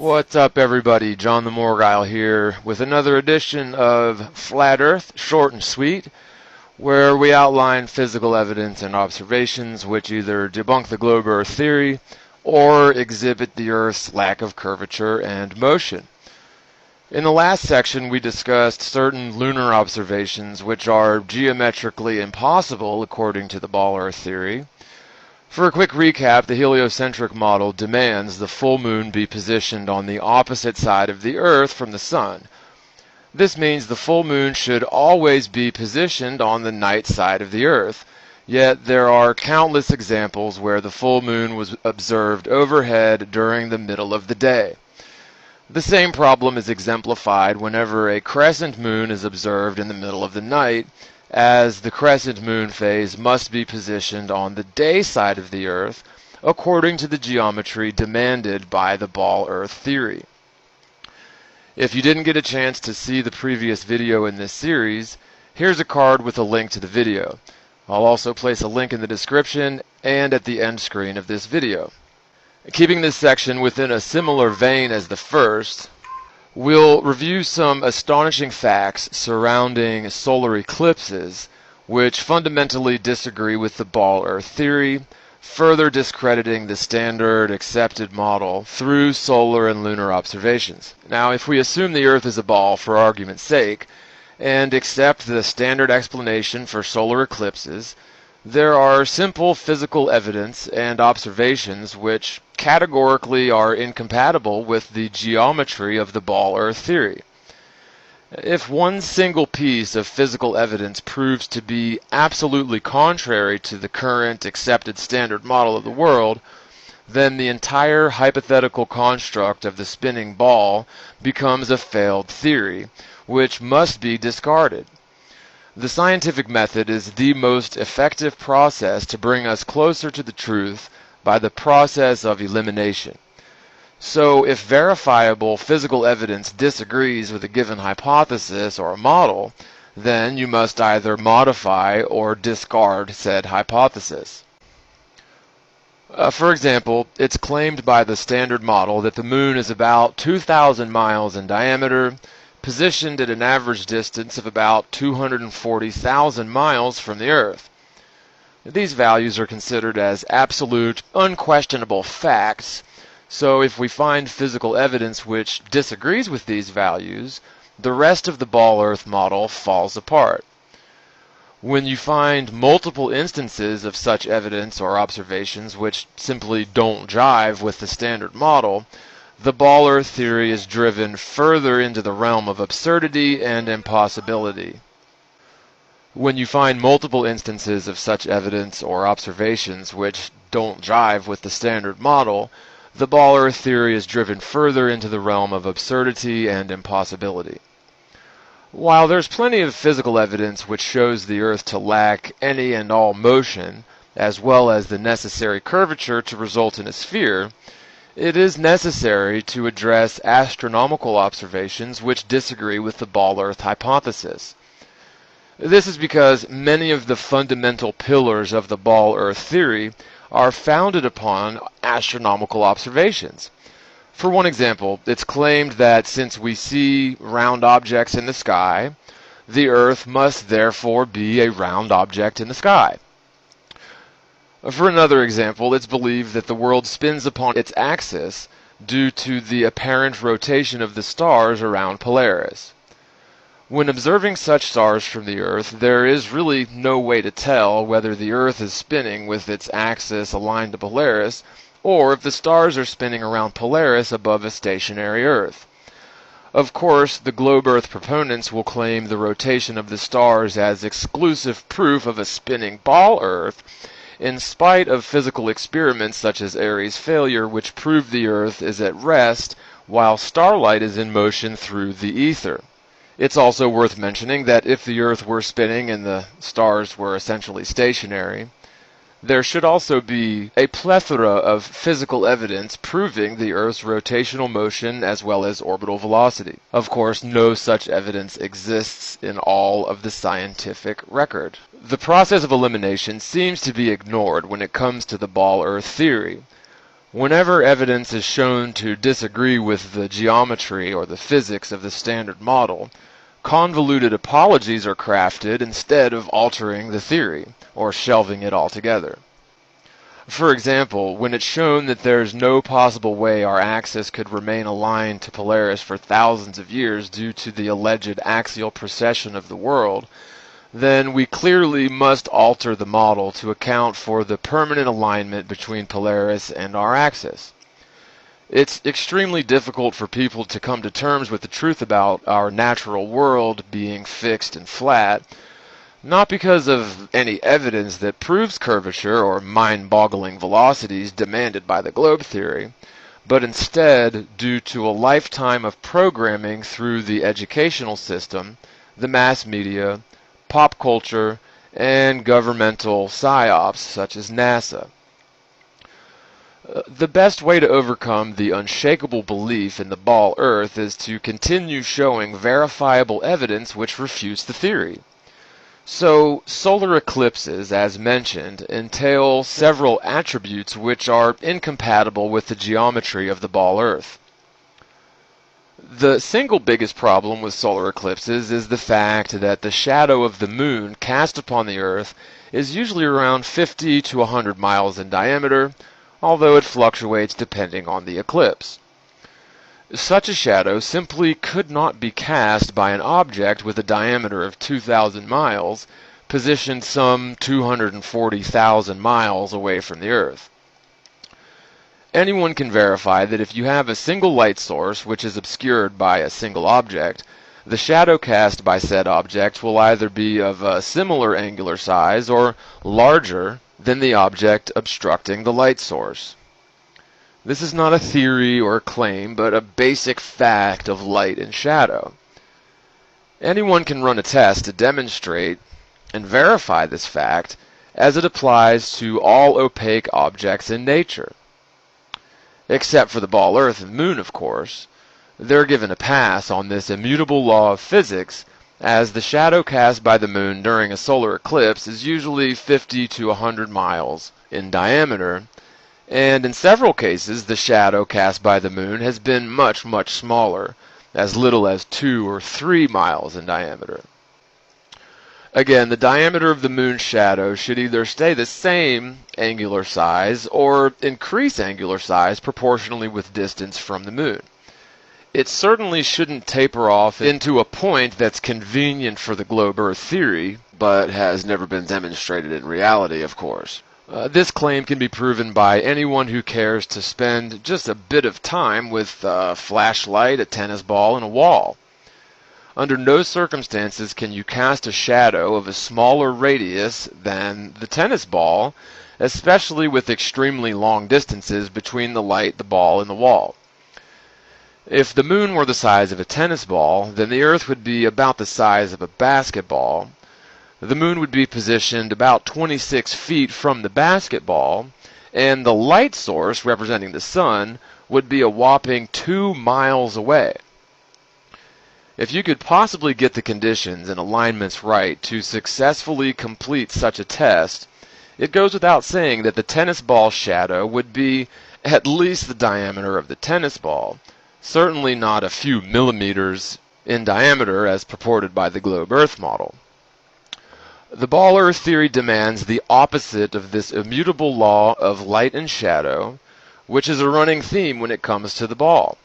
What's up, everybody? John the Morgile here with another edition of Flat Earth, short and sweet, where we outline physical evidence and observations which either debunk the globe Earth theory or exhibit the Earth's lack of curvature and motion. In the last section, we discussed certain lunar observations which are geometrically impossible according to the ball Earth theory. For a quick recap, the heliocentric model demands the full moon be positioned on the opposite side of the Earth from the sun. This means the full moon should always be positioned on the night side of the Earth, yet there are countless examples where the full moon was observed overhead during the middle of the day. The same problem is exemplified whenever a crescent moon is observed in the middle of the night, as the crescent moon phase must be positioned on the day side of the Earth according to the geometry demanded by the ball Earth theory. If you didn't get a chance to see the previous video in this series, here's a card with a link to the video. I'll also place a link in the description and at the end screen of this video. Keeping this section within a similar vein as the first, we'll review some astonishing facts surrounding solar eclipses, which fundamentally disagree with the ball Earth theory, further discrediting the standard accepted model through solar and lunar observations. Now, if we assume the Earth is a ball for argument's sake, and accept the standard explanation for solar eclipses, there are simple physical evidence and observations which categorically are incompatible with the geometry of the ball Earth theory. If one single piece of physical evidence proves to be absolutely contrary to the current accepted standard model of the world, then the entire hypothetical construct of the spinning ball becomes a failed theory, which must be discarded. The scientific method is the most effective process to bring us closer to the truth by the process of elimination. So, if verifiable physical evidence disagrees with a given hypothesis or a model, then you must either modify or discard said hypothesis. For example, it's claimed by the standard model that the moon is about 2,000 miles in diameter, positioned at an average distance of about 240,000 miles from the Earth. These values are considered as absolute, unquestionable facts, so if we find physical evidence which disagrees with these values, the rest of the ball Earth model falls apart. When you find multiple instances of such evidence or observations which simply don't jive with the standard model, the ball Earth theory is driven further into the realm of absurdity and impossibility. When you find multiple instances of such evidence or observations which don't jive with the standard model, the ball Earth theory is driven further into the realm of absurdity and impossibility. While there's plenty of physical evidence which shows the Earth to lack any and all motion, as well as the necessary curvature to result in a sphere, it is necessary to address astronomical observations which disagree with the ball Earth hypothesis. This is because many of the fundamental pillars of the ball Earth theory are founded upon astronomical observations. For one example, it's claimed that since we see round objects in the sky, the Earth must therefore be a round object in the sky. For another example, it's believed that the world spins upon its axis due to the apparent rotation of the stars around Polaris. When observing such stars from the Earth, there is really no way to tell whether the Earth is spinning with its axis aligned to Polaris, or if the stars are spinning around Polaris above a stationary Earth. Of course, the globe Earth proponents will claim the rotation of the stars as exclusive proof of a spinning ball Earth, in spite of physical experiments such as Airy's failure, which prove the Earth is at rest while starlight is in motion through the ether. It's also worth mentioning that if the Earth were spinning and the stars were essentially stationary, there should also be a plethora of physical evidence proving the Earth's rotational motion as well as orbital velocity. Of course, no such evidence exists in all of the scientific record. The process of elimination seems to be ignored when it comes to the ball Earth theory. Whenever evidence is shown to disagree with the geometry or the physics of the standard model, convoluted apologies are crafted instead of altering the theory or shelving it altogether. For example, when it's shown that there's no possible way our axis could remain aligned to Polaris for thousands of years due to the alleged axial precession of the world, then we clearly must alter the model to account for the permanent alignment between Polaris and our axis. It's extremely difficult for people to come to terms with the truth about our natural world being fixed and flat, not because of any evidence that proves curvature or mind-boggling velocities demanded by the globe theory, but instead due to a lifetime of programming through the educational system, the mass media, pop culture, and governmental psyops such as NASA. The best way to overcome the unshakable belief in the ball Earth is to continue showing verifiable evidence which refutes the theory. So, solar eclipses, as mentioned, entail several attributes which are incompatible with the geometry of the ball Earth. The single biggest problem with solar eclipses is the fact that the shadow of the moon cast upon the Earth is usually around 50 to 100 miles in diameter, although it fluctuates depending on the eclipse. Such a shadow simply could not be cast by an object with a diameter of 2,000 miles, positioned some 240,000 miles away from the Earth. Anyone can verify that if you have a single light source which is obscured by a single object, the shadow cast by said object will either be of a similar angular size or larger than the object obstructing the light source. This is not a theory or a claim, but a basic fact of light and shadow. Anyone can run a test to demonstrate and verify this fact as it applies to all opaque objects in nature. Except for the ball Earth and Moon, of course. They're given a pass on this immutable law of physics, as the shadow cast by the Moon during a solar eclipse is usually 50 to 100 miles in diameter, and in several cases the shadow cast by the Moon has been much, much smaller, as little as 2 or 3 miles in diameter. Again, the diameter of the Moon's shadow should either stay the same angular size or increase angular size proportionally with distance from the Moon. It certainly shouldn't taper off into a point that's convenient for the globe Earth theory, but has never been demonstrated in reality, of course. This claim can be proven by anyone who cares to spend just a bit of time with a flashlight, a tennis ball, and a wall. Under no circumstances can you cast a shadow of a smaller radius than the tennis ball, especially with extremely long distances between the light, the ball, and the wall. If the Moon were the size of a tennis ball, then the Earth would be about the size of a basketball. The Moon would be positioned about 26 feet from the basketball, and the light source, representing the Sun, would be a whopping 2 miles away. If you could possibly get the conditions and alignments right to successfully complete such a test, it goes without saying that the tennis ball shadow would be at least the diameter of the tennis ball, certainly not a few millimeters in diameter as purported by the globe Earth model. The ball Earth theory demands the opposite of this immutable law of light and shadow, which is a running theme when it comes to the ball.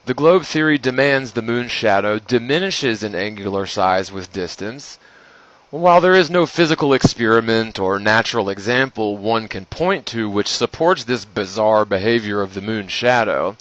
The globe theory demands the Moon's shadow diminishes in angular size with distance. While there is no physical experiment or natural example one can point to which supports this bizarre behavior of the Moon's shadow,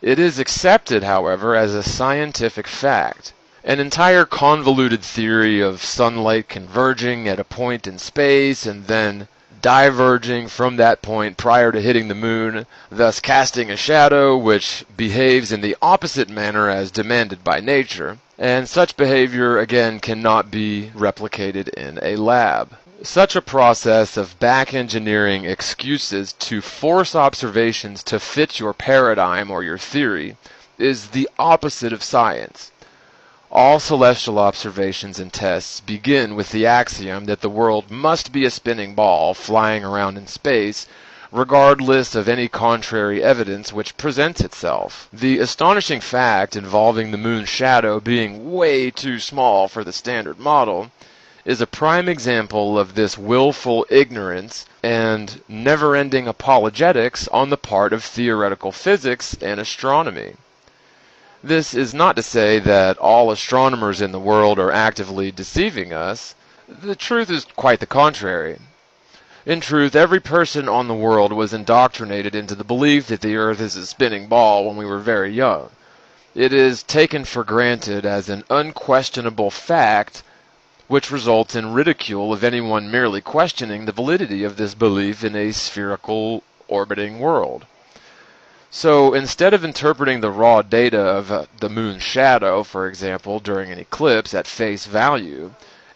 it is accepted, however, as a scientific fact. An entire convoluted theory of sunlight converging at a point in space and then diverging from that point prior to hitting the Moon, thus casting a shadow which behaves in the opposite manner as demanded by nature, and such behavior again cannot be replicated in a lab. Such a process of back-engineering excuses to force observations to fit your paradigm or your theory is the opposite of science. All celestial observations and tests begin with the axiom that the world must be a spinning ball flying around in space, regardless of any contrary evidence which presents itself. The astonishing fact involving the moon's shadow being way too small for the standard model is a prime example of this willful ignorance and never-ending apologetics on the part of theoretical physics and astronomy. This is not to say that all astronomers in the world are actively deceiving us. The truth is quite the contrary. In truth, every person on the world was indoctrinated into the belief that the Earth is a spinning ball when we were very young. It is taken for granted as an unquestionable fact, which results in ridicule of anyone merely questioning the validity of this belief in a spherical, orbiting world. So instead of interpreting the raw data of the moon's shadow, for example, during an eclipse at face value,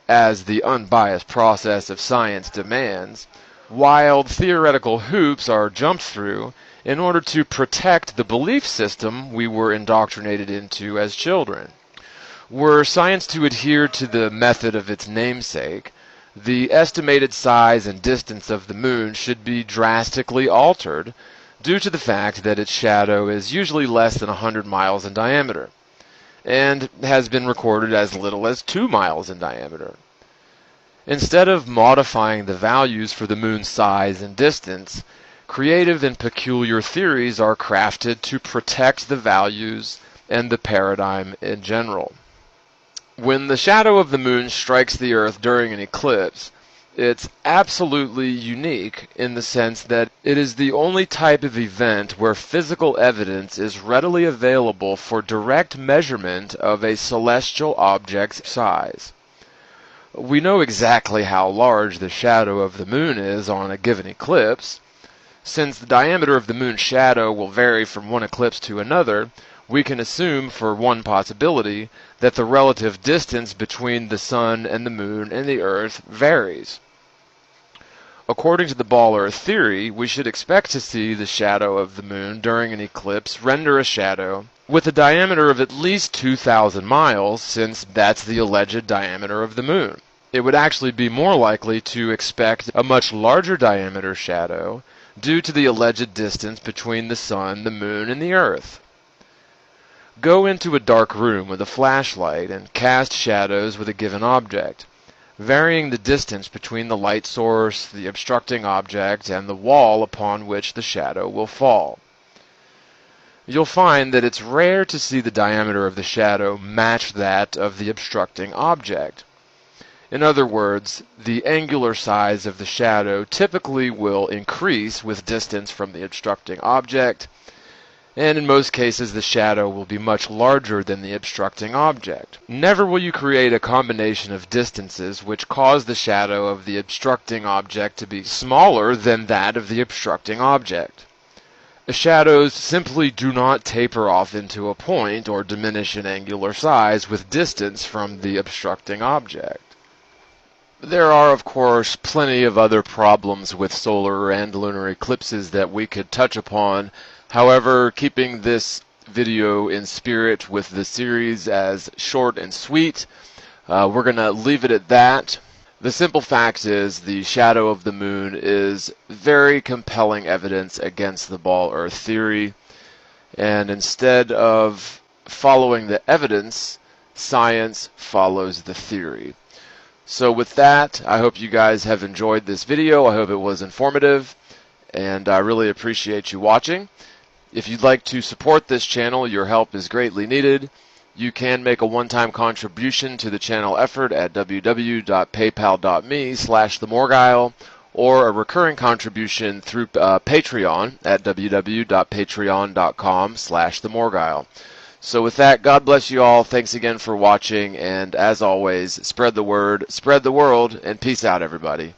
as the unbiased process of science demands, wild theoretical hoops are jumped through in order to protect the belief system we were indoctrinated into as children. Were science to adhere to the method of its namesake, the estimated size and distance of the moon should be drastically altered due to the fact that its shadow is usually less than 100 miles in diameter, and has been recorded as little as 2 miles in diameter. Instead of modifying the values for the moon's size and distance, creative and peculiar theories are crafted to protect the values and the paradigm in general. When the shadow of the moon strikes the Earth during an eclipse, it's absolutely unique in the sense that it is the only type of event where physical evidence is readily available for direct measurement of a celestial object's size. We know exactly how large the shadow of the moon is on a given eclipse. Since the diameter of the moon's shadow will vary from one eclipse to another, we can assume for one possibility that the relative distance between the sun and the moon and the Earth varies. According to the ball-Earth theory, we should expect to see the shadow of the moon during an eclipse render a shadow with a diameter of at least 2,000 miles, since that's the alleged diameter of the moon. It would actually be more likely to expect a much larger diameter shadow due to the alleged distance between the sun, the moon, and the Earth. Go into a dark room with a flashlight and cast shadows with a given object, varying the distance between the light source, the obstructing object, and the wall upon which the shadow will fall. You'll find that it's rare to see the diameter of the shadow match that of the obstructing object. In other words, the angular size of the shadow typically will increase with distance from the obstructing object, and in most cases the shadow will be much larger than the obstructing object. Never will you create a combination of distances which cause the shadow of the obstructing object to be smaller than that of the obstructing object. Shadows simply do not taper off into a point or diminish in angular size with distance from the obstructing object. There are, of course, plenty of other problems with solar and lunar eclipses that we could touch upon. However, keeping this video in spirit with the series as short and sweet, we're going to leave it at that. The simple fact is the shadow of the moon is very compelling evidence against the ball-Earth theory, and instead of following the evidence, science follows the theory. So with that, I hope you guys have enjoyed this video. I hope it was informative, and I really appreciate you watching. If you'd like to support this channel, your help is greatly needed. You can make a one-time contribution to the channel effort at www.paypal.me/themorgile, or a recurring contribution through Patreon at www.patreon.com/themorgile. So with that, God bless you all. Thanks again for watching, and as always, spread the word, spread the world, and peace out, everybody.